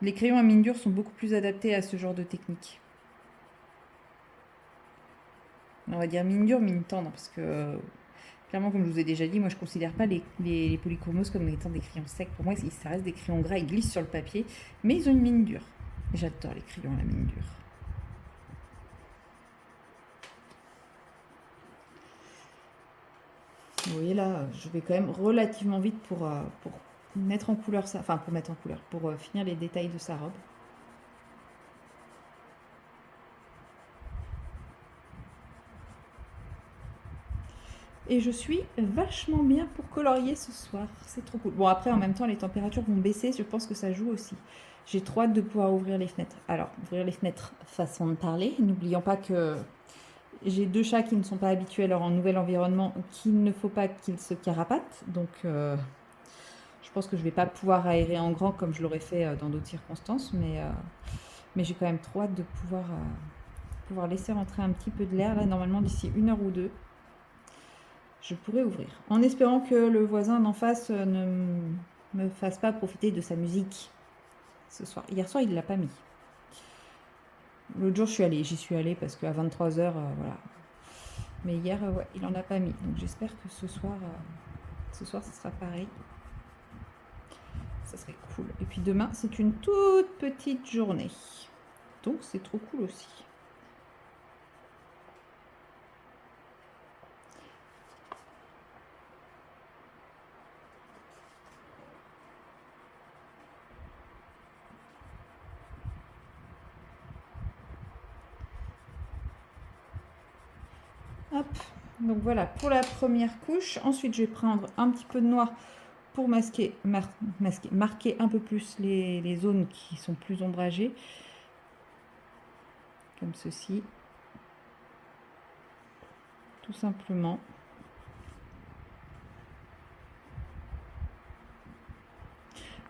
Les crayons à mine dure sont beaucoup plus adaptés à ce genre de technique. On va dire mine dure, mine tendre, parce que clairement, comme je vous ai déjà dit, moi je considère pas les polychromos comme étant des crayons secs. Pour moi, ça reste des crayons gras, ils glissent sur le papier, mais ils ont une mine dure. J'adore les crayons à la mine dure. Vous voyez là, je vais quand même relativement vite pour mettre en couleur ça, enfin pour mettre en couleur, pour finir les détails de sa robe. Et je suis vachement bien pour colorier ce soir. C'est trop cool. Bon, après, en même temps, les températures vont baisser. Je pense que ça joue aussi. J'ai trop hâte de pouvoir ouvrir les fenêtres. Alors, ouvrir les fenêtres, façon de parler. N'oublions pas que j'ai deux chats qui ne sont pas habitués à leur nouvel environnement, qu'il ne faut pas qu'ils se carapatent. Donc, je pense que je ne vais pas pouvoir aérer en grand comme je l'aurais fait dans d'autres circonstances. Mais j'ai quand même trop hâte de pouvoir laisser rentrer un petit peu de l'air. Là, normalement, d'ici 1 heure ou 2, je pourrais ouvrir. En espérant que le voisin d'en face ne me fasse pas profiter de sa musique ce soir. Hier soir, il ne l'a pas mis. L'autre jour, j'y suis allée parce qu'à 23h, voilà. Mais hier, ouais, il en a pas mis. Donc j'espère que ce soir, ce sera pareil. Ça serait cool. Et puis demain, c'est une toute petite journée. Donc c'est trop cool aussi. Hop. Donc voilà pour la première couche. Ensuite, je vais prendre un petit peu de noir pour marquer un peu plus les zones qui sont plus ombragées. Comme ceci. Tout simplement.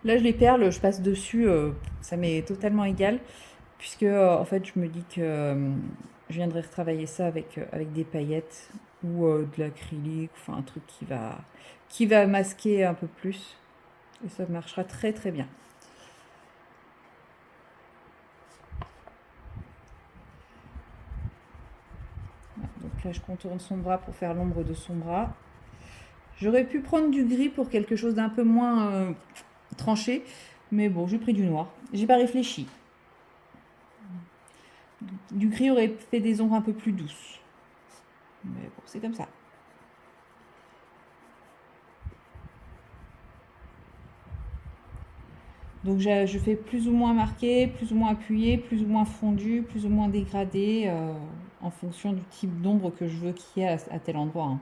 Là, je les perles, je passe dessus, ça m'est totalement égal, puisque en fait, je me dis que je viendrai retravailler ça avec des paillettes ou de l'acrylique, enfin un truc qui va masquer un peu plus, et ça marchera très très bien. Voilà, donc là, je contourne son bras pour faire l'ombre de son bras. J'aurais pu prendre du gris pour quelque chose d'un peu moins tranché, mais bon, j'ai pris du noir. J'ai pas réfléchi. Du gris aurait fait des ombres un peu plus douces. Mais bon, c'est comme ça. Donc je fais plus ou moins marqué, plus ou moins appuyé, plus ou moins fondu, plus ou moins dégradé, en fonction du type d'ombre que je veux qu'il y ait à tel endroit. Hein.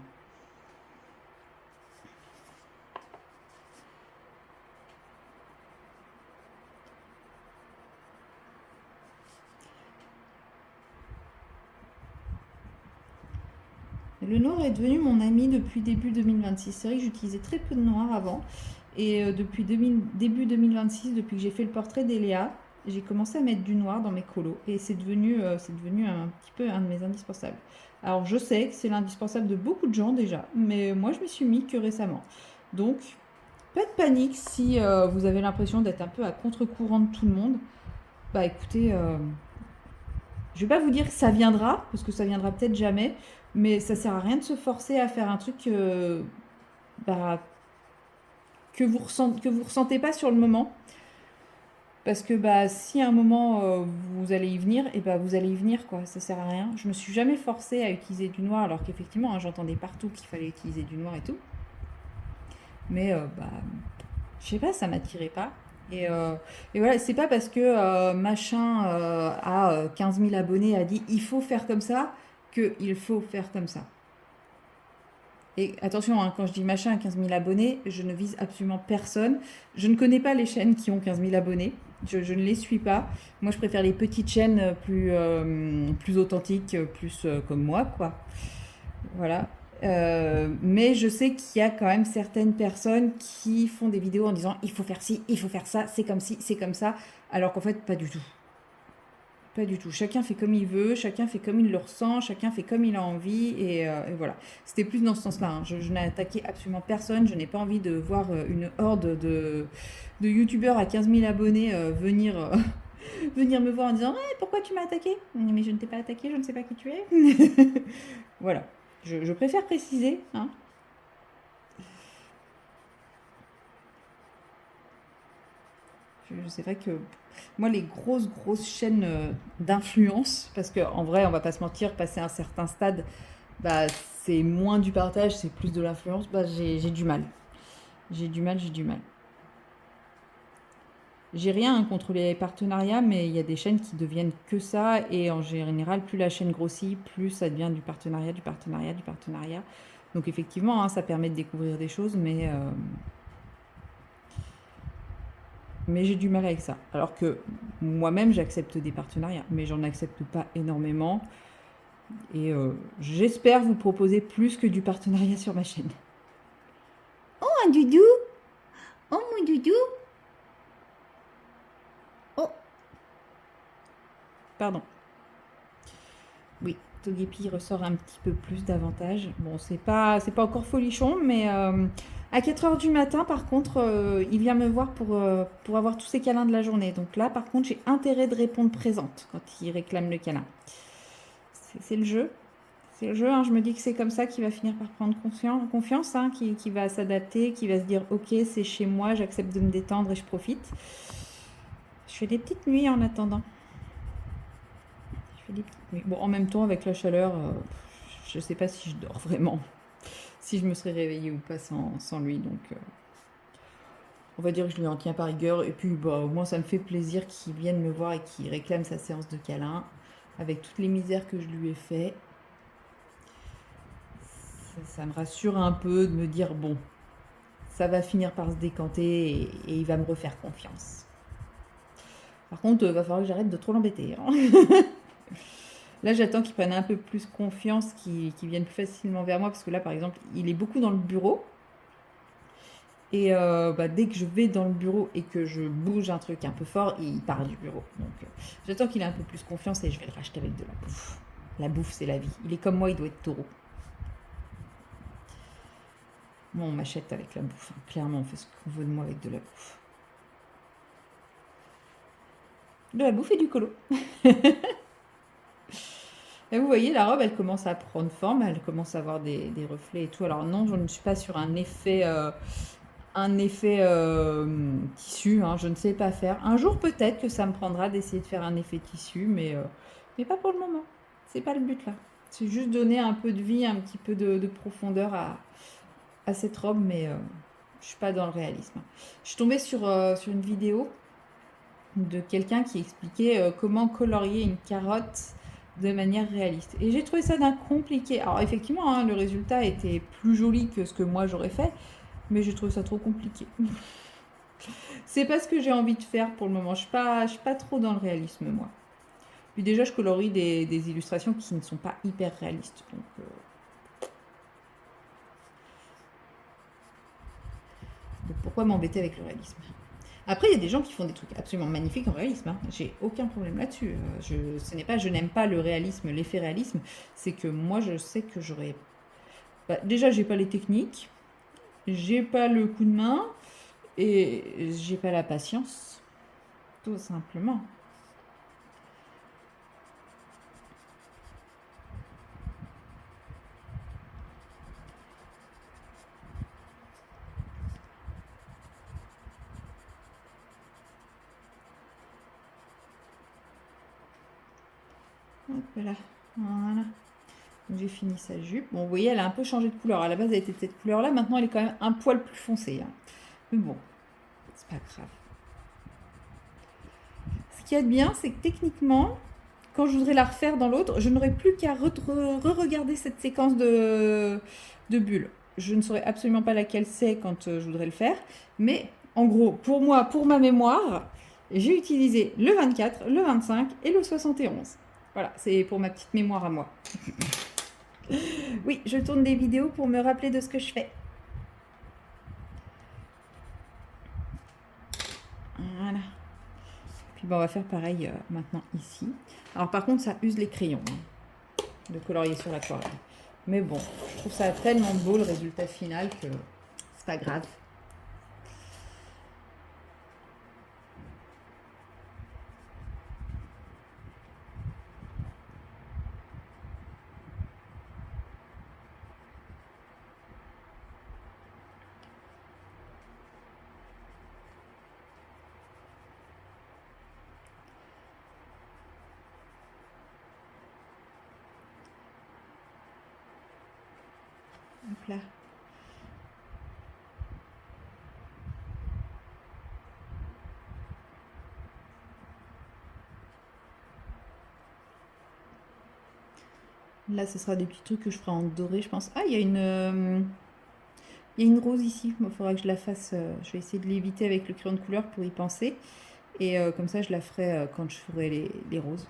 Le noir est devenu mon ami depuis début 2026. C'est vrai que j'utilisais très peu de noir avant. Et depuis début 2026, depuis que j'ai fait le portrait d'Eléa, j'ai commencé à mettre du noir dans mes colos. Et c'est devenu un petit peu un de mes indispensables. Alors je sais que c'est l'indispensable de beaucoup de gens déjà, mais moi je m'y suis mis que récemment. Donc pas de panique si vous avez l'impression d'être un peu à contre-courant de tout le monde. Bah écoutez, je vais pas vous dire que ça viendra, parce que ça viendra peut-être jamais, mais ça sert à rien de se forcer à faire un truc bah, que vous ressentez pas sur le moment. Parce que bah, si à un moment vous allez y venir, et bah, vous allez y venir, quoi. Ça sert à rien. Je me suis jamais forcée à utiliser du noir, alors qu'effectivement, hein, j'entendais partout qu'il fallait utiliser du noir et tout. Mais bah, je sais pas, ça m'attirait pas. Et voilà, c'est pas parce que machin a 15 000 abonnés a dit il faut faire comme ça qu'il faut faire comme ça. Et attention, hein, quand je dis machin à 15 000 abonnés, je ne vise absolument personne. Je ne connais pas les chaînes qui ont 15 000 abonnés. Je ne les suis pas. Moi, je préfère les petites chaînes plus authentiques, plus comme moi, quoi. Voilà. Mais je sais qu'il y a quand même certaines personnes qui font des vidéos en disant il faut faire ci, il faut faire ça, c'est comme ci, c'est comme ça, alors qu'en fait, pas du tout. Pas du tout. Chacun fait comme il veut, chacun fait comme il le ressent, chacun fait comme il a envie, et voilà. C'était plus dans ce sens-là. Hein. Je n'ai attaqué absolument personne. Je n'ai pas envie de voir une horde de youtubeurs à 15 000 abonnés venir me voir en disant ouais, pourquoi tu m'as attaqué? Mais je ne t'ai pas attaqué, je ne sais pas qui tu es. Voilà. Je préfère préciser. Hein. C'est vrai que moi, les grosses chaînes d'influence, parce qu'en vrai, on va pas se mentir, passer un certain stade, bah, c'est moins du partage, c'est plus de l'influence, bah, j'ai du mal. J'ai du mal, j'ai du mal. J'ai rien hein, contre les partenariats, mais il y a des chaînes qui deviennent que ça, et en général, plus la chaîne grossit, plus ça devient du partenariat, du partenariat, du partenariat. Donc effectivement, hein, ça permet de découvrir des choses, mais j'ai du mal avec ça. Alors que moi-même, j'accepte des partenariats, mais j'en accepte pas énormément. Et j'espère vous proposer plus que du partenariat sur ma chaîne. Oh, un doudou! Oh, mon doudou! Oh! Pardon. Oui, Togepi ressort un petit peu plus davantage. Bon, c'est pas encore folichon, mais à 4 heures du matin, par contre, il vient me voir pour avoir tous ses câlins de la journée. Donc là, par contre, j'ai intérêt de répondre présente quand il réclame le câlin. C'est le jeu. C'est le jeu, hein. Je me dis que c'est comme ça qu'il va finir par prendre confiance, hein, qui va s'adapter, qui va se dire ok, c'est chez moi, j'accepte de me détendre et je profite. Je fais des petites nuits en attendant. Je fais des petites nuits. Bon, en même temps, avec la chaleur, je sais pas si je dors vraiment, si je me serais réveillée ou pas sans lui. Donc, on va dire que je lui en tiens par rigueur. Et puis, bah, au moins, ça me fait plaisir qu'il vienne me voir et qu'il réclame sa séance de câlin avec toutes les misères que je lui ai fait. Ça me rassure un peu de me dire, bon, ça va finir par se décanter et il va me refaire confiance. Par contre, va falloir que j'arrête de trop l'embêter, hein. Là, j'attends qu'il prenne un peu plus confiance, qu'il vienne plus facilement vers moi, parce que là, par exemple, il est beaucoup dans le bureau. Et dès que je vais dans le bureau et que je bouge un truc un peu fort, il part du bureau. Donc, j'attends qu'il ait un peu plus confiance et je vais le racheter avec de la bouffe. La bouffe, c'est la vie. Il est comme moi, il doit être taureau. Moi, on m'achète avec la bouffe, hein. Clairement, on fait ce qu'on veut de moi avec de la bouffe. De la bouffe et du colo. Et vous voyez, la robe, elle commence à prendre forme, elle commence à avoir des reflets et tout. Alors non, je ne suis pas sur un effet tissu, hein, je ne sais pas faire. Un jour, peut-être que ça me prendra d'essayer de faire un effet tissu, mais pas pour le moment. C'est pas le but là. C'est juste donner un peu de vie, un petit peu de profondeur à cette robe, mais je suis pas dans le réalisme. Je suis tombée sur une vidéo de quelqu'un qui expliquait comment colorier une carotte de manière réaliste. Et j'ai trouvé ça d'un compliqué. Alors effectivement, hein, le résultat était plus joli que ce que moi j'aurais fait, mais j'ai trouvé ça trop compliqué. C'est pas ce que j'ai envie de faire pour le moment. Je suis pas trop dans le réalisme, moi. Puis déjà, je colorie des illustrations qui ne sont pas hyper réalistes. Donc pourquoi m'embêter avec le réalisme? Après, il y a des gens qui font des trucs absolument magnifiques en réalisme, hein. J'ai aucun problème là-dessus. Ce n'est pas, je n'aime pas le réalisme, l'effet réalisme. C'est que moi, je sais que j'aurais. Déjà, j'ai pas les techniques, j'ai pas le coup de main et j'ai pas la patience, tout simplement. Hop là, voilà. J'ai fini sa jupe. Bon, vous voyez, elle a un peu changé de couleur. À la base, elle était de cette couleur-là. Maintenant, elle est quand même un poil plus foncée, hein. Mais bon, c'est pas grave. Ce qu'il y a de bien, c'est que techniquement, quand je voudrais la refaire dans l'autre, je n'aurais plus qu'à re-regarder cette séquence de bulles. Je ne saurais absolument pas laquelle c'est quand je voudrais le faire. Mais en gros, pour moi, pour ma mémoire, j'ai utilisé le 24, le 25 et le 71. Voilà, c'est pour ma petite mémoire à moi. Oui, je tourne des vidéos pour me rappeler de ce que je fais. Voilà. Puis on va faire pareil maintenant ici. Alors par contre, ça use les crayons, hein, de colorier sur l'aquarelle. Mais bon, je trouve ça tellement beau le résultat final que c'est pas grave. Hop là. Là, ce sera des petits trucs que je ferai en doré, je pense. Ah, il y a une rose ici. Il faudra que je la fasse. Je vais essayer de l'éviter avec le crayon de couleur pour y penser. Et comme ça, je la ferai quand je ferai les roses.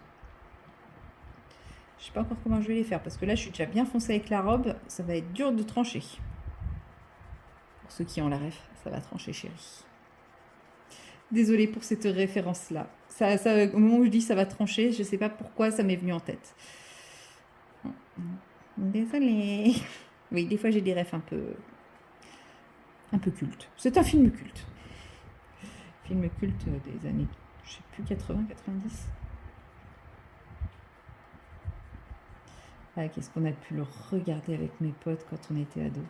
Je sais pas encore comment je vais les faire parce que là, je suis déjà bien foncée avec la robe. Ça va être dur de trancher. Pour ceux qui ont la ref, ça va trancher, chérie. Désolée pour cette référence-là. Au moment où je dis ça va trancher, je sais pas pourquoi ça m'est venu en tête. Désolée. Oui, des fois j'ai des refs un peu cultes. C'est un film culte. Film culte des années, je sais plus, 80, 90. Ah, qu'est-ce qu'on a pu le regarder avec mes potes quand on était ados.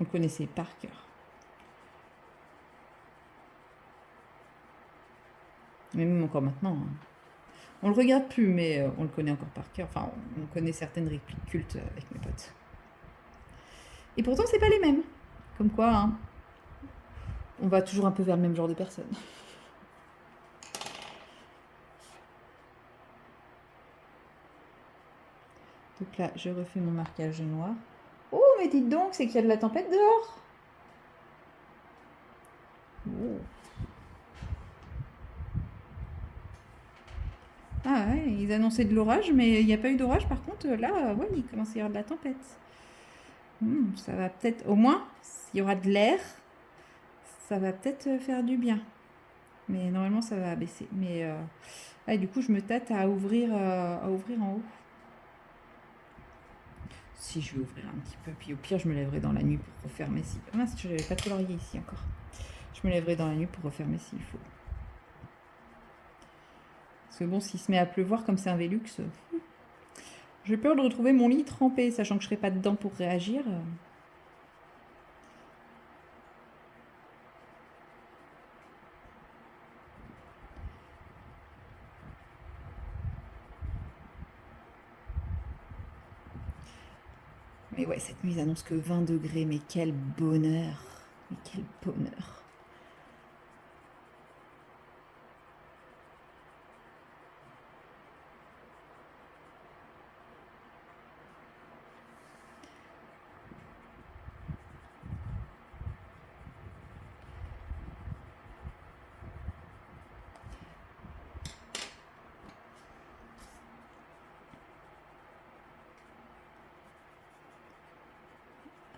On le connaissait par cœur. Mais même encore maintenant, hein. On le regarde plus, mais on le connaît encore par cœur. Enfin, on connaît certaines répliques cultes avec mes potes. Et pourtant, c'est pas les mêmes. Comme quoi, hein, on va toujours un peu vers le même genre de personnes. Donc là, je refais mon marquage noir. Oh, mais dites donc, c'est qu'il y a de la tempête dehors. Oh. Ah ouais, ils annonçaient de l'orage, mais il n'y a pas eu d'orage. Par contre, là, ouais, il commence à y avoir de la tempête. Ça va peut-être, au moins, s'il y aura de l'air, ça va peut-être faire du bien. Mais normalement, ça va baisser. Mais du coup, je me tâte à ouvrir en haut. Si je vais ouvrir un petit peu, puis au pire, je me lèverai dans la nuit pour refermer si. Ah mince, je n'avais pas colorié ici encore. Je me lèverai dans la nuit pour refermer s'il faut. Parce que bon, s'il se met à pleuvoir comme c'est un Velux, j'ai peur de retrouver mon lit trempé, sachant que je serai pas dedans pour réagir. Mais ouais, cette nuit, ils annoncent que 20 degrés, mais quel bonheur! Mais quel bonheur!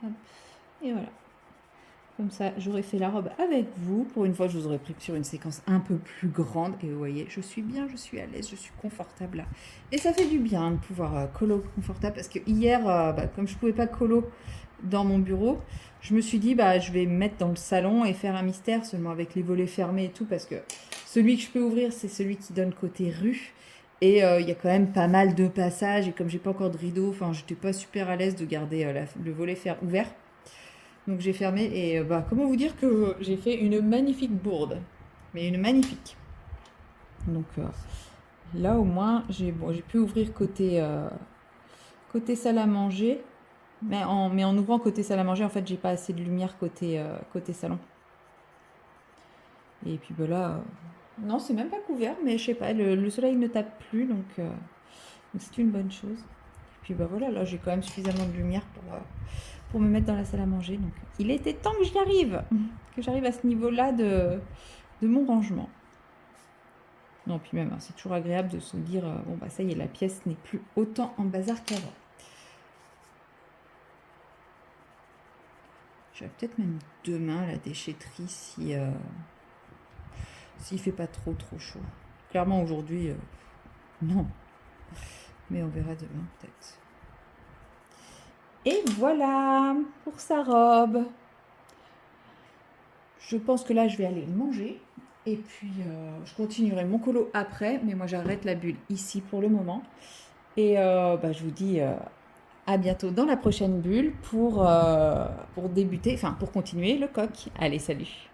Hop. Et voilà. Comme ça, j'aurais fait la robe avec vous. Pour une fois, je vous aurais pris sur une séquence un peu plus grande. Et vous voyez, je suis bien, je suis à l'aise, je suis confortable là. Et ça fait du bien de pouvoir colo confortable. Parce que hier, comme je pouvais pas colo dans mon bureau, je me suis dit, je vais me mettre dans le salon et faire un mystère seulement avec les volets fermés et tout. Parce que celui que je peux ouvrir, c'est celui qui donne côté rue. Et il y a quand même pas mal de passages. Et comme j'ai pas encore de rideau, enfin, j'étais pas super à l'aise de garder le volet ouvert. Donc j'ai fermé et comment vous dire que j'ai fait une magnifique bourde. Mais une magnifique. Donc là au moins j'ai pu ouvrir côté salle à manger. Mais en ouvrant côté salle à manger, en fait, j'ai pas assez de lumière côté salon. Et puis là, non, c'est même pas couvert, mais je sais pas, le soleil ne tape plus, donc c'est une bonne chose. Et puis voilà, là j'ai quand même suffisamment de lumière pour me mettre dans la salle à manger. Donc il était temps que j'y arrive, que j'arrive à ce niveau-là de mon rangement. Non, puis même, c'est toujours agréable de se dire, ça y est, la pièce n'est plus autant en bazar qu'avant. Je vais peut-être même demain la déchetterie si s'il fait pas trop chaud. Clairement aujourd'hui, non. Mais on verra demain peut-être. Et voilà pour sa robe. Je pense que là, je vais aller manger. Et puis, je continuerai mon colo après. Mais moi, j'arrête la bulle ici pour le moment. Et je vous dis à bientôt dans la prochaine bulle pour débuter, enfin pour continuer le coq. Allez, salut!